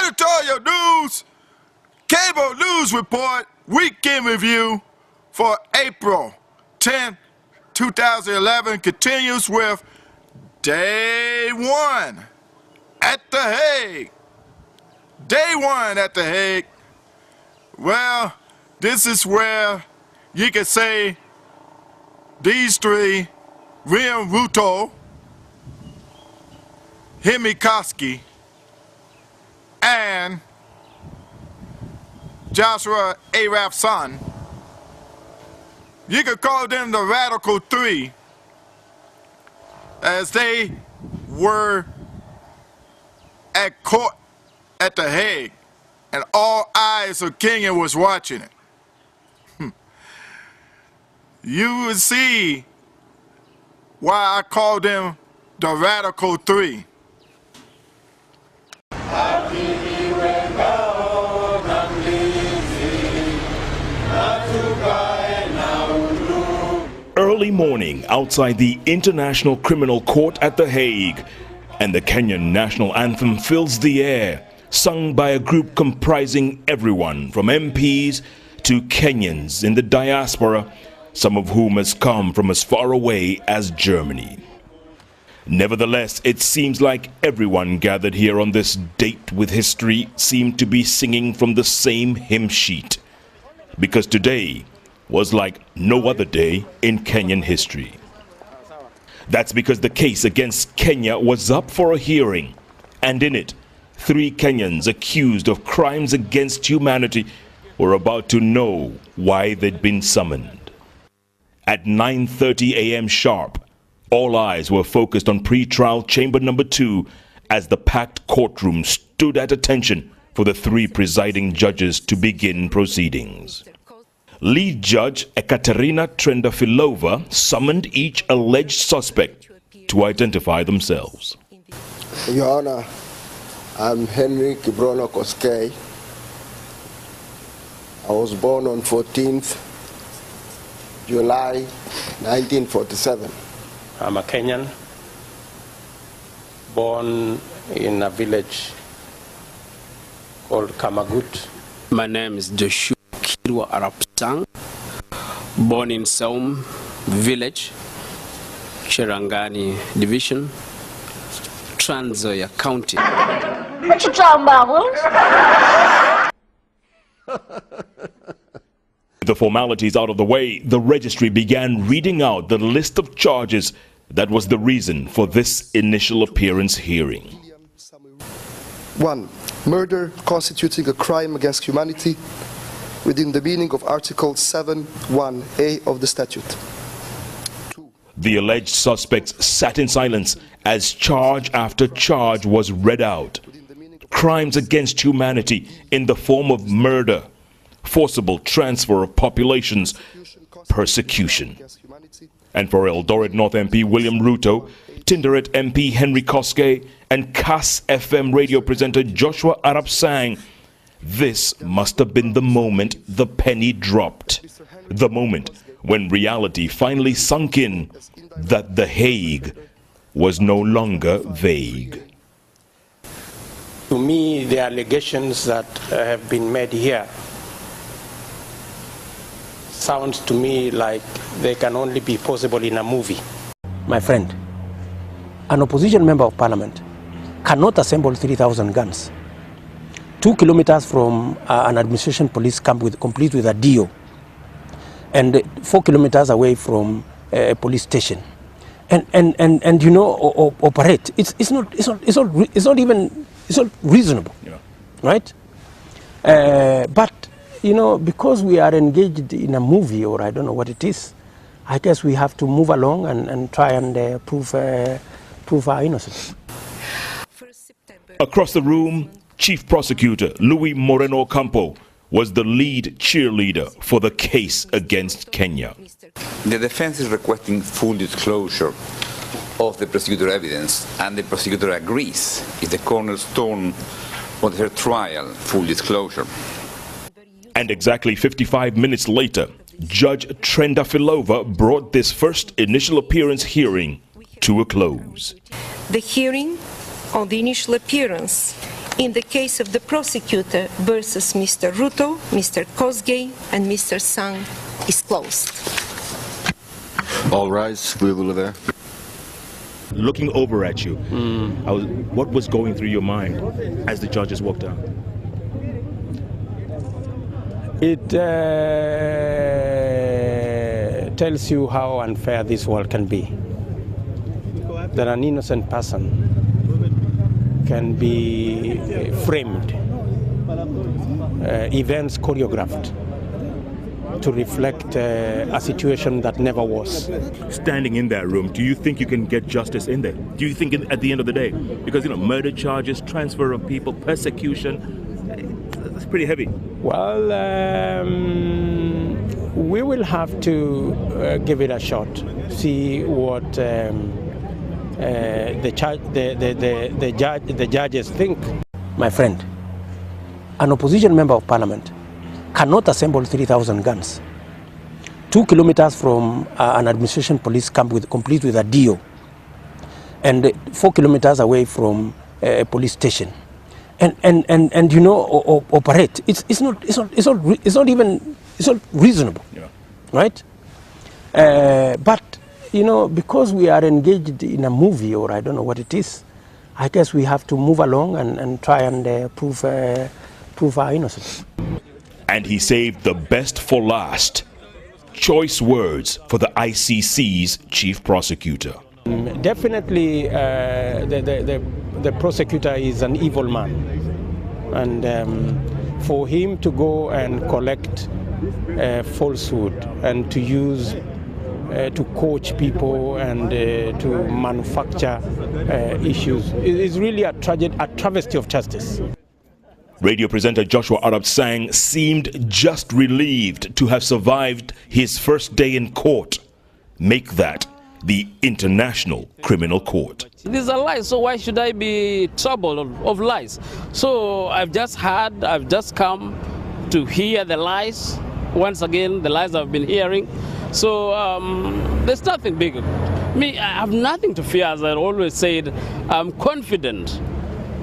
Editorial News, Cable News Report, Weekend Review for April 10, 2011 continues with Day 1 at The Hague. Day 1 at The Hague. Well, this is where you can say these three, Ruto, Kosgey, and Joshua Arap Sang, you could call them the Radical Three, as they were at court at The Hague, and all eyes of Kenya was watching it. You would see why I call them the Radical Three. Early morning outside the International Criminal Court at The Hague, and the Kenyan national anthem fills the air, sung by a group comprising everyone from MPs to Kenyans in the diaspora, some of whom has come from as far away as Germany. Nevertheless, it seems like everyone gathered here on this date with history seemed to be singing from the same hymn sheet, because today was like no other day in Kenyan history. That's because the case against Kenya was up for a hearing, and in it, 3 Kenyans accused of crimes against humanity were about to know why they'd been summoned. At 9:30 a.m. sharp, all eyes were focused on pre-trial chamber number 2 as the packed courtroom stood at attention for the 3 presiding judges to begin proceedings. Lead Judge Ekaterina Trendafilova summoned each alleged suspect to identify themselves. Your Honor, I'm Henry Kibrono Kosgey. I was born on 14th July 1947. I'm a Kenyan, born in a village called Kamagut. My name is Joshua Arap Sang, born in Saum village, Cherangani division, Trans Nzoia County. What you talking about, The formalities out of the way, the registry began reading out the list of charges that was the reason for this initial appearance hearing. 1. Murder constituting a crime against humanity within the meaning of Article 7(1)(a) of the statute. 2. The alleged suspects sat in silence as charge after charge was read out. Crimes against humanity in the form of murder, forcible transfer of populations, persecution. And for Eldoret North MP William Ruto, Tinderet MP Henry Kosgey, and Kass FM radio presenter Joshua Arap Sang, this must have been the moment the penny dropped. The moment when reality finally sunk in that The Hague was no longer vague. To me, the allegations that have been made here sounds to me like they can only be possible in a movie. My friend, an opposition member of parliament cannot assemble 3,000 guns 2 kilometers from an administration police camp complete with a DO, and 4 kilometers away from a police station, and you know, operate. It's not reasonable, yeah. Right? But you know, because we are engaged in a movie, or I don't know what it is, I guess we have to move along and try and prove our innocence. Across the room, Chief Prosecutor Louis Moreno Campo was the lead cheerleader for the case against Kenya. The defense is requesting full disclosure of the prosecutor evidence, and the prosecutor agrees it's the cornerstone of her trial, full disclosure. And exactly 55 minutes later, Judge Trendafilova brought this first initial appearance hearing to a close. The hearing on the initial appearance in the case of the prosecutor versus Mr. Ruto, Mr. Kosgey, and Mr. Sang is closed. All rise. We will there. Looking over at you, what was going through your mind as the judges walked out? It tells you how unfair this world can be. That an innocent person can be framed, events choreographed to reflect a situation that never was. Standing in that room, do you think you can get justice in there? Do you think at the end of the day? Because, murder charges, transfer of people, persecution, that's pretty heavy. Well, we will have to give it a shot, see what the judges think. My friend, an opposition member of parliament cannot assemble 3,000 guns 2 kilometers from an administration police camp complete with a DO, and 4 kilometers away from a police station, and operate. It's not reasonable, yeah. Right? But because we are engaged in a movie, or I don't know what it is, I guess we have to move along and try and prove our innocence. And he saved the best for last. Choice words for the ICC's chief prosecutor. Definitely, the prosecutor is an evil man, and for him to go and collect falsehood and to use to coach people and to manufacture issues is really a travesty of justice. Radio presenter Joshua Arap Sang seemed just relieved to have survived his first day in court. Make that the International Criminal Court. These are lies, so why should I be troubled of lies? So I've just come to hear the lies. Once again, the lies I've been hearing. So there's nothing big. Me, I have nothing to fear. As I always said, I'm confident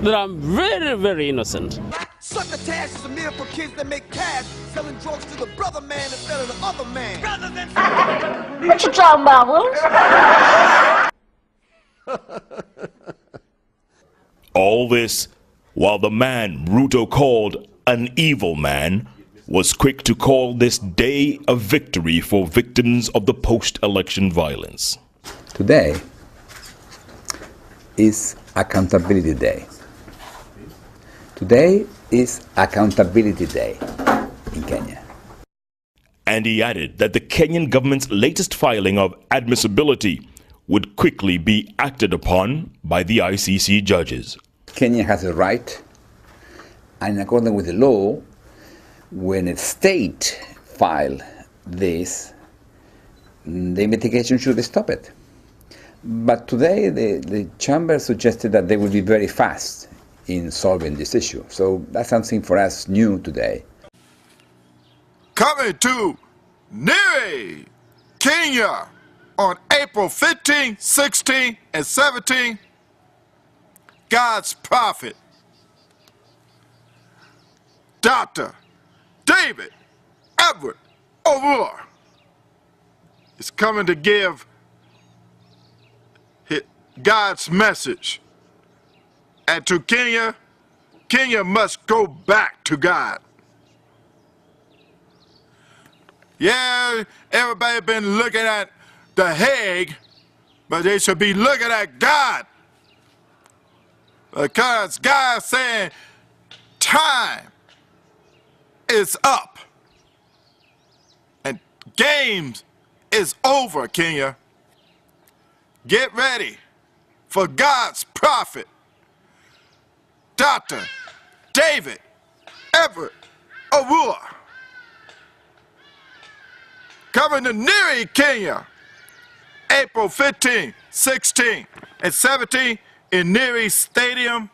that I'm very, very innocent. Sucker tax is a meal for kids that make cash, selling drugs to the brother man instead of the other man. Rather than what you talking about, All this while the man Ruto called an evil man was quick to call this day a victory for victims of the post-election violence. Today is Accountability Day. Today is Accountability Day in Kenya. And he added that the Kenyan government's latest filing of admissibility would quickly be acted upon by the ICC judges. Kenya has a right, and in accordance with the law, when a state files this, the investigation should stop it. But today the chamber suggested that they will be very fast in solving this issue. So that's something for us new today. Coming to Nyeri, Kenya on April 15, 16, and 17, God's prophet, Dr. David Edward Owuor, is coming to give God's message. And to Kenya, Kenya must go back to God. Yeah, everybody been looking at The Hague, but they should be looking at God. Because God's saying, time is up. And games is over, Kenya. Get ready for God's prophet, Dr. David Edward Owuor, coming to Nyeri, Kenya, April 15, 16, and 17 in Nyeri Stadium.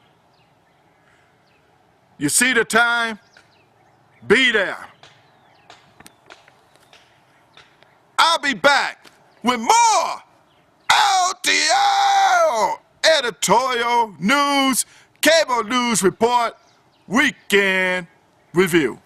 You see the time? Be there. I'll be back with more LTL editorial news Cable News Report Weekend Review.